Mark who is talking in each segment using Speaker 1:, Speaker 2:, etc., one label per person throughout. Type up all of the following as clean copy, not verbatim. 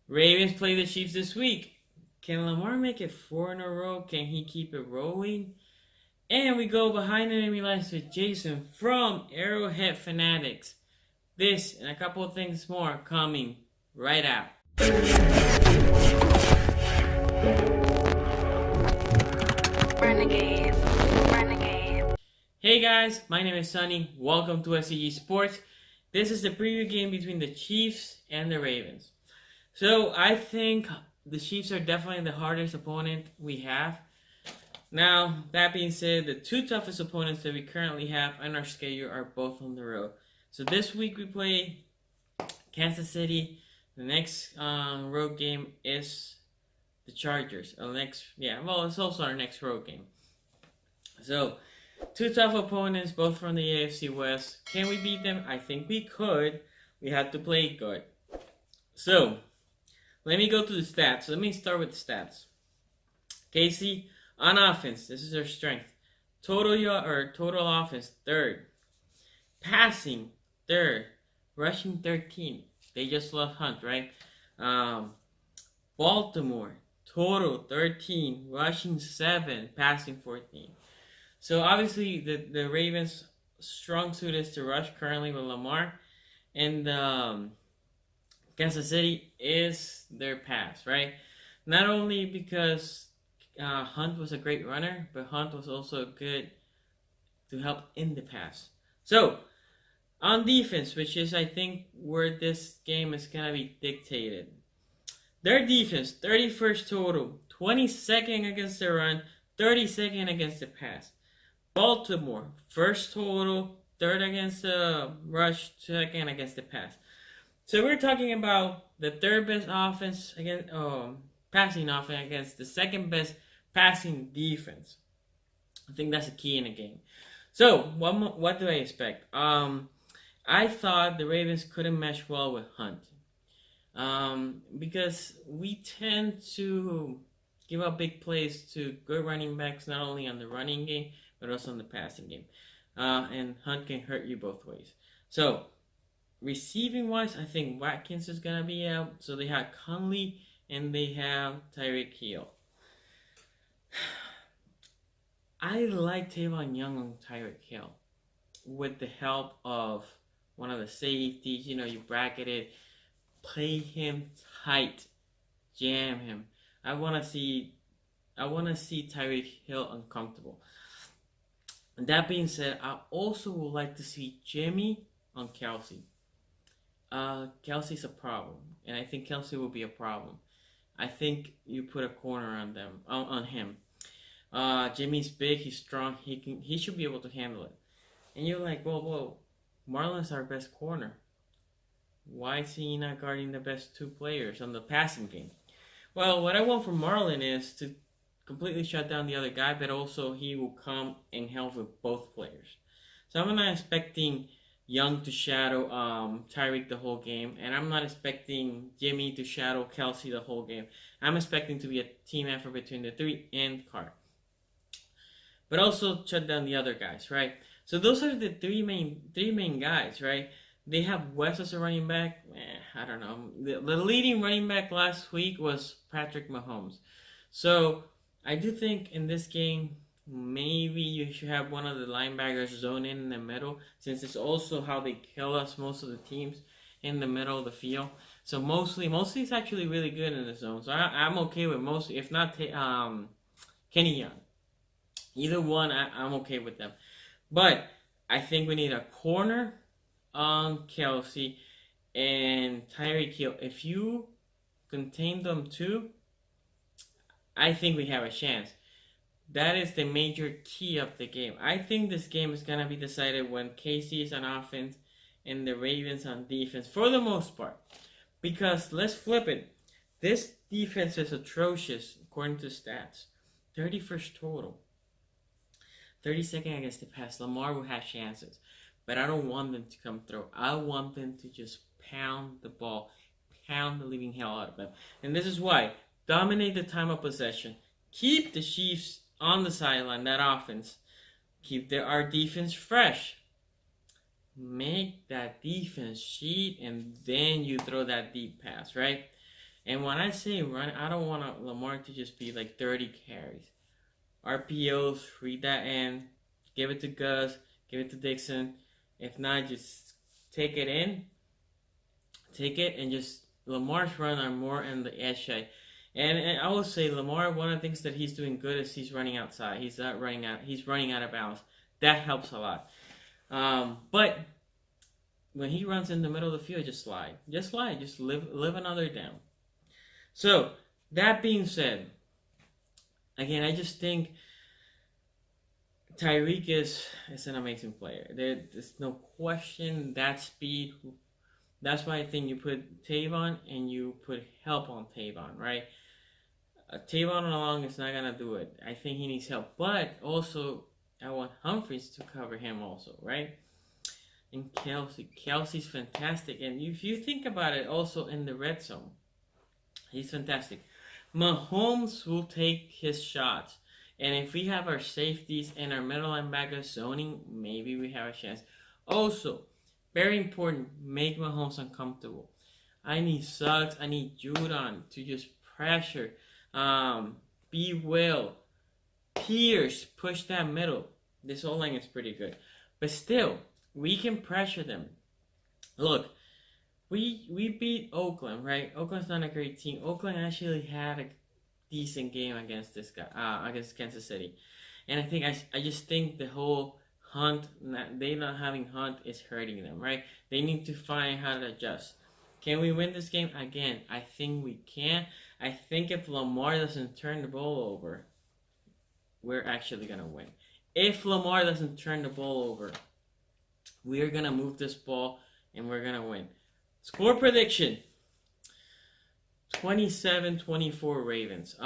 Speaker 1: Ravens play the Chiefs this week. Can Lamar make it 4 in a row? Can he keep it rolling? And we go behind enemy lines with Jason from Arrowhead Fanatics. This and a couple of things more coming right out.
Speaker 2: Renegade. Renegade.
Speaker 1: Hey guys, my name is Sunny. Welcome to szgsports. This is the preview game between the Chiefs and the Ravens. So I think the Chiefs are definitely the hardest opponent we have. Now, that being said, the two toughest opponents that we currently have on our schedule are both on the road. So this week we play Kansas City. The next road game is the Chargers. It's also our next road game. So, two tough opponents, both from the AFC West. Can we beat them? I think we could. We have to play good. So, let me go to the stats. Let me start with the stats. KC, on offense, this is their strength. Total offense, third. Passing, third. Rushing, 13. They just lost Hunt, right? Baltimore, total 13. Rushing, 7. Passing, 14. So obviously the Ravens' strong suit is to rush currently with Lamar, and Kansas City is their pass, right? Not only because Hunt was a great runner, but Hunt was also good to help in the pass. So on defense, which is I think where this game is gonna be dictated, their defense 31st total, 22nd against the run, 32nd against the pass. Baltimore, first total, third against the rush, second against the pass. So we're talking about the third best offense against passing offense against the second best passing defense. I think that's a key in the game. So what do I expect? I thought the Ravens couldn't mesh well with Hunt because we tend to give up big plays to good running backs, not only on the running game but also in the passing game. And Hunt can hurt you both ways. So, receiving wise, I think Watkins is going to be out. So they have Conley and they have Tyreek Hill. I like Tavon Young on Tyreek Hill with the help of one of the safeties. You bracket it, play him tight, jam him. I want to see Tyreek Hill uncomfortable. That being said, I also would like to see Jimmy on Kelsey. Kelsey's a problem, and I think Kelsey will be a problem. I think you put a corner on him. Jimmy's big, he's strong, he should be able to handle it. And you're like, whoa, Marlon's our best corner. Why is he not guarding the best two players on the passing game? Well, what I want from Marlon is to completely shut down the other guy, but also he will come and help with both players. So I'm not expecting Young to shadow Tyreek the whole game, and I'm not expecting Jimmy to shadow Kelsey the whole game. I'm expecting to be a team effort between the three and Carr. But also shut down the other guys, right? So those are the three main guys, right? They have West as a running back. I don't know. The leading running back last week was Patrick Mahomes. So I do think in this game, maybe you should have one of the linebackers zone in the middle, since it's also how they kill us, most of the teams, in the middle of the field. So mostly it's actually really good in the zone. So I'm okay with most, if not Kenny Young. Either one, I'm okay with them. But I think we need a corner on Kelsey and Tyreek Hill. If you contain them too, I think we have a chance. That is the major key of the game. I think this game is going to be decided when KC is on offense and the Ravens on defense, for the most part. Because, let's flip it. This defense is atrocious, according to stats. 31st total. 32nd against the pass. Lamar will have chances. But I don't want them to come through. I want them to just pound the ball. Pound the living hell out of them. And this is why. Dominate the time of possession. Keep the Chiefs on the sideline, that offense. Keep our defense fresh. Make that defense cheat, and then you throw that deep pass, right? And when I say run, I don't want Lamar to just be like 30 carries. RPOs, read that in, give it to Gus, give it to Dixon. If not, just take it in, take it, and just Lamar's run are more in the edge side. And I will say Lamar, one of the things that he's doing good is he's running outside. He's not running out. He's running out of bounds. That helps a lot. But when he runs in the middle of the field, just slide. Just slide. Just live another down. So, that being said, again, I just think Tyreek is an amazing player. There's no question that speed. That's why I think you put Tavon and you put help on Tavon, right? Tavon alone is not going to do it. I think he needs help. But also, I want Humphries to cover him also, right? And Kelsey's fantastic. And if you think about it, also in the red zone, he's fantastic. Mahomes will take his shots. And if we have our safeties and our middle linebackers zoning, maybe we have a chance. Also, very important, make Mahomes uncomfortable. I need Suggs, I need Judon to just pressure. Be Will, Pierce, push that middle. This whole line is pretty good. But still, we can pressure them. Look, we beat Oakland, right? Oakland's not a great team. Oakland actually had a decent game against this guy, against Kansas City. And I just think the whole Hunt, they not having Hunt is hurting them, right? They need to find how to adjust. Can we win this game? Again, I think we can. I think if Lamar doesn't turn the ball over, we're actually going to win. If Lamar doesn't turn the ball over, we're going to move this ball and we're going to win. Score prediction. 27-24 Ravens.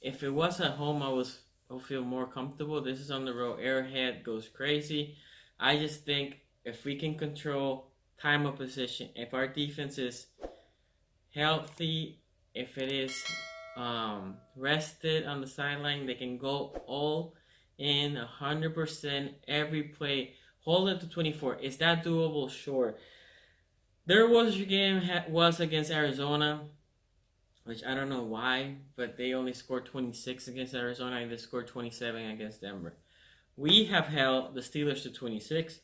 Speaker 1: If it was at home, I'll feel more comfortable. This is on the road. Arrowhead goes crazy. I just think if we can control time of possession, if our defense is healthy, if it is rested on the sideline, they can go all in 100% every play. Hold it to 24. Is that doable? Sure. There was a game was against Arizona, which I don't know why, but they only scored 26 against Arizona and they scored 27 against Denver. We have held the Steelers to 26,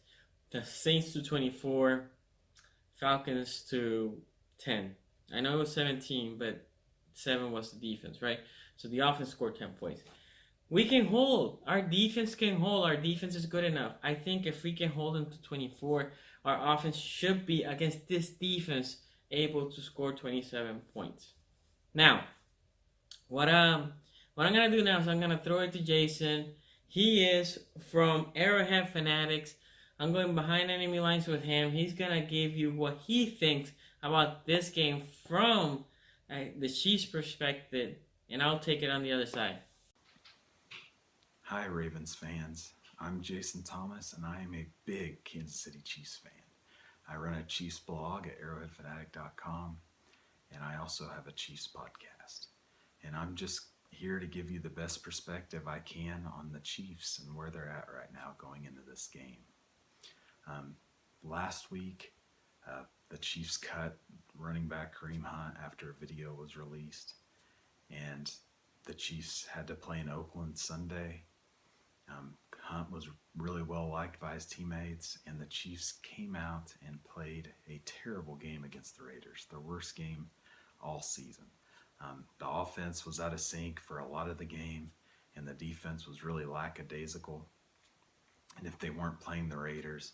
Speaker 1: the Saints to 24, Falcons to 10. I know it was 17, but 7 was the defense, right? So the offense scored 10 points. We can hold. Our defense can hold. Our defense is good enough. I think if we can hold them to 24, our offense should be, against this defense, able to score 27 points. Now, what I'm going to do now is I'm going to throw it to Jason. He is from Arrowhead Fanatics. I'm going behind enemy lines with him. He's going to give you what he thinks about this game from the Chiefs' perspective, and I'll take it on the other side.
Speaker 3: Hi, Ravens fans. I'm Jason Thomas, and I am a big Kansas City Chiefs fan. I run a Chiefs blog at arrowheadfanatic.com, and I also have a Chiefs podcast. And I'm just here to give you the best perspective I can on the Chiefs and where they're at right now going into this game. Last week, the Chiefs cut running back Kareem Hunt after a video was released, and the Chiefs had to play in Oakland Sunday. Hunt was really well liked by his teammates, and the Chiefs came out and played a terrible game against the Raiders, their worst game all season. The offense was out of sync for a lot of the game, and the defense was really lackadaisical. And if they weren't playing the Raiders,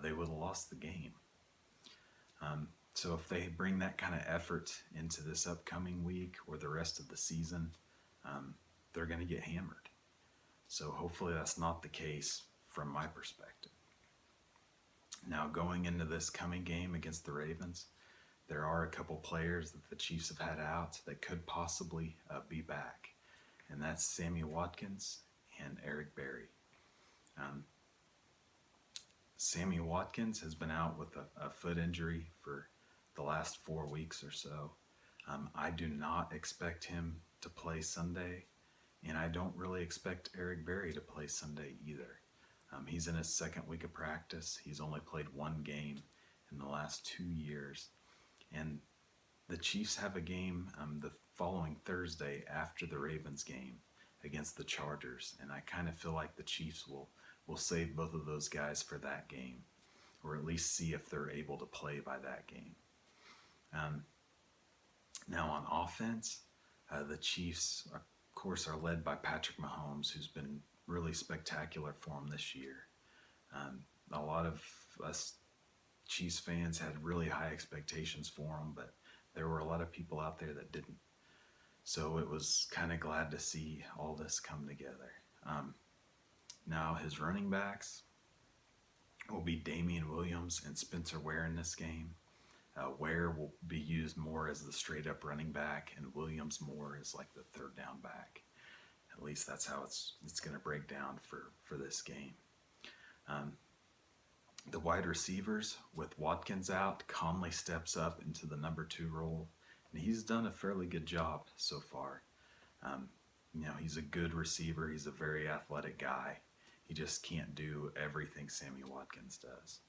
Speaker 3: they would have lost the game. So if they bring that kind of effort into this upcoming week or the rest of the season, they're going to get hammered. So hopefully that's not the case from my perspective. Now, going into this coming game against the Ravens, there are a couple players that the Chiefs have had out that could possibly be back, and that's Sammy Watkins and Eric Berry. Sammy Watkins has been out with a foot injury for the last 4 weeks or so. I do not expect him to play Sunday, and I don't really expect Eric Berry to play Sunday either. He's in his second week of practice. He's only played one game in the last 2 years. And the Chiefs have a game the following Thursday after the Ravens game against the Chargers, and I kind of feel like the Chiefs will save both of those guys for that game, or at least see if they're able to play by that game. Now on offense, the Chiefs, of course, are led by Patrick Mahomes, who's been really spectacular for them this year. A lot of us Chiefs fans had really high expectations for him, but there were a lot of people out there that didn't. So it was kind of glad to see all this come together. Now his running backs will be Damian Williams and Spencer Ware in this game. Ware will be used more as the straight up running back, and Williams more as like the third down back. At least that's how it's going to break down for this game. The wide receivers, with Watkins out, Conley steps up into the number 2 role, and he's done a fairly good job so far. He's a good receiver. He's a very athletic guy. He just can't do everything Sammy Watkins does.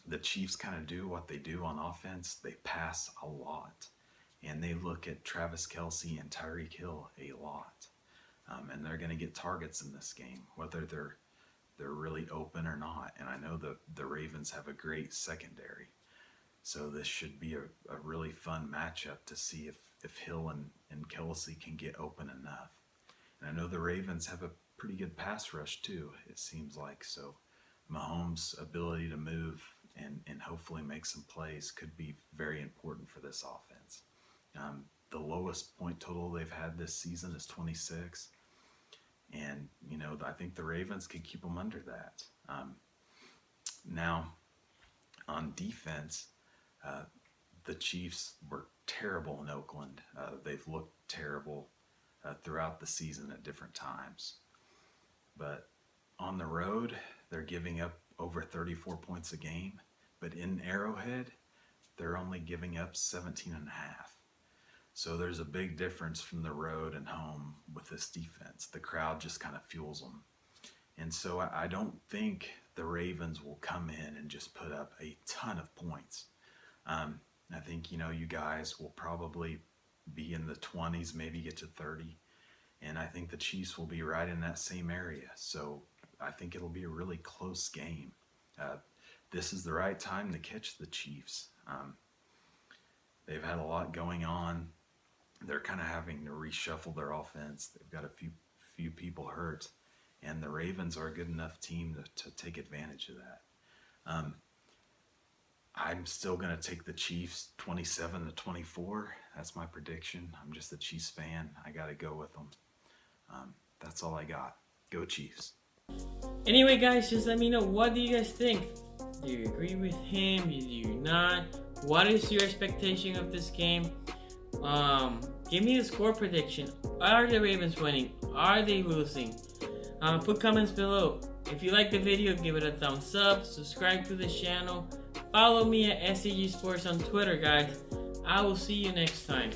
Speaker 3: The Chiefs kind of do what they do on offense. They pass a lot, and they look at Travis Kelce and Tyreek Hill a lot. And they're going to get targets in this game, whether they're really open or not. And I know the Ravens have a great secondary, so this should be a really fun matchup to see if Hill and Kelce can get open enough. And I know the Ravens have a pretty good pass rush too, it seems like. So Mahomes' ability to move and hopefully make some plays could be very important for this offense. The lowest point total they've had this season is 26. And, I think the Ravens could keep them under that. Now, on defense, the Chiefs were terrible in Oakland. They've looked terrible throughout the season at different times. But on the road, they're giving up over 34 points a game. But in Arrowhead, they're only giving up 17.5. So there's a big difference from the road and home with this defense. The crowd just kind of fuels them. And so I don't think the Ravens will come in and just put up a ton of points. I think, you guys will probably be in the 20s, maybe get to 30. And I think the Chiefs will be right in that same area. So I think it'll be a really close game. This is the right time to catch the Chiefs. They've had a lot going on. They're kind of having to reshuffle their offense. They've got a few people hurt, and the Ravens are a good enough team to take advantage of that. I'm still going to take the Chiefs 27-24. That's my prediction. I'm just a Chiefs fan. I got to go with them. That's all I got. Go Chiefs.
Speaker 1: Anyway, guys, just let me know, what do you guys think? Do you agree with him? Do you not? What is your expectation of this game? Give me the score prediction. Are the Ravens winning? Are they losing? Put comments below. If you like the video, give it a thumbs up. Subscribe to the channel. Follow me at szgsports on Twitter, guys. I will see you next time.